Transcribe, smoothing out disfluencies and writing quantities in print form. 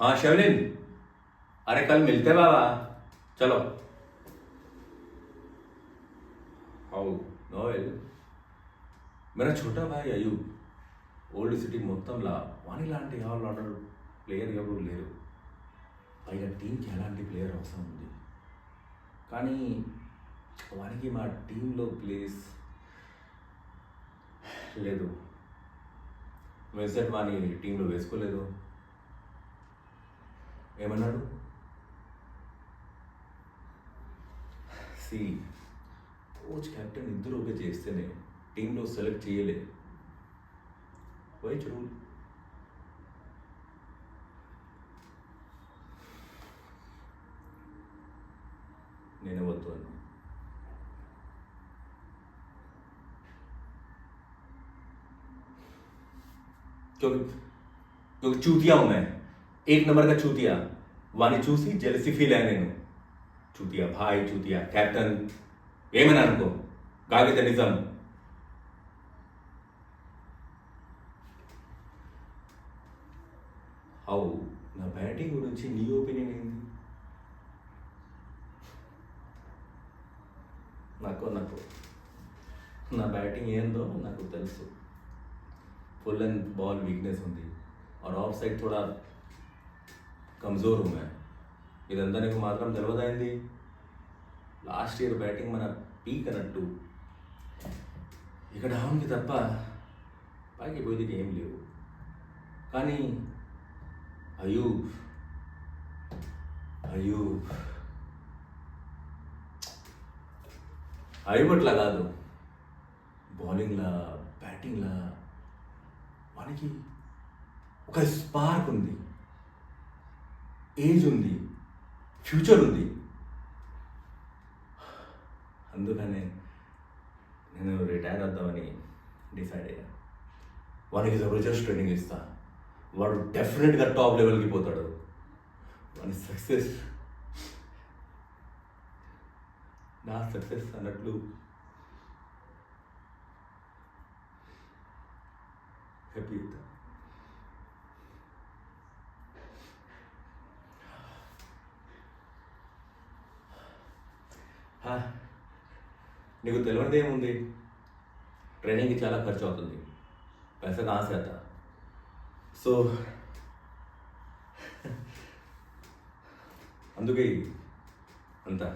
हाँ शवलिन, अरे कल मिलते बाबा, चलो. हाउ నోయల్, मेरा छोटा भाई అయూబ్ ఓల్డ్ సిటీ మొత్తంలో వాని లాంటి ఆల్ ఆర్డర్ ప్లేయర్ ఎవరు లేరు. పైగా టీంకి ఎలాంటి ప్లేయర్ అవసరం ఉంది, కానీ వానికి మా టీంలో ప్లేస్ లేదు. వెన్సెట్ వాని టీంలో వేసుకోలేదు. ఏమన్నాడు? సి కోచ్ కెప్టెన్ ఇద్దరు ఓకే చేస్తేనే టీంలో సెలెక్ట్ చేయలే. White rule. నేనే వద్దు అన్నా. क्योंकि क्योंकि चूतिया हूं मैं, एक नंबर का चूतिया. వాని చూసి జెలసీ ఫీల్ అయ్యా నేను. చూతియా భాయ్, చూతియా కెప్టెన్, ఏమైనా అనుకో, గాగిత నిజం. హౌ నా బ్యాటింగ్ గురించి నీ ఒపీనియన్ ఏంది? నాకు నాకు నా బ్యాటింగ్ ఏందో నాకు తెలుసు. फुल लेंथ बॉल वीकनेस ఉంది और ऑफ साइड थोड़ा कमज़ोर हूँ मैं. ఇదంతా నీకు మాత్రం తెలియదైంది. లాస్ట్ ఇయర్ బ్యాటింగ్ మన పీక్ అన్నట్టు ఇక డౌన్కి తప్ప పైకి పోయేది ఏం లేవు. కానీ అయూబ్ అయూబ్ అయూబ్ అట్లా కాదు. బౌలింగ్లా బ్యాటింగ్లా మనకి ఒక స్పార్క్ ఉంది, ఏజ్ ఉంది, ఫ్యూచర్ ఉంది. అందుకనే నేను రిటైర్ అవుతామని డిసైడ్ అయ్యా. వానికి జబర్దస్త్ ట్రైనింగ్ ఇస్తా. వాడు డెఫినెట్గా టాప్ లెవెల్కి పోతాడు. వాని సక్సెస్ నా సక్సెస్ అన్నట్లు హ్యాపీ అవుతా. నీకు తెలియనిది ఏముంది, ట్రైనింగ్కి చాలా ఖర్చు అవుతుంది. पैसा कहाँ से आता? సో అందుకే అంతా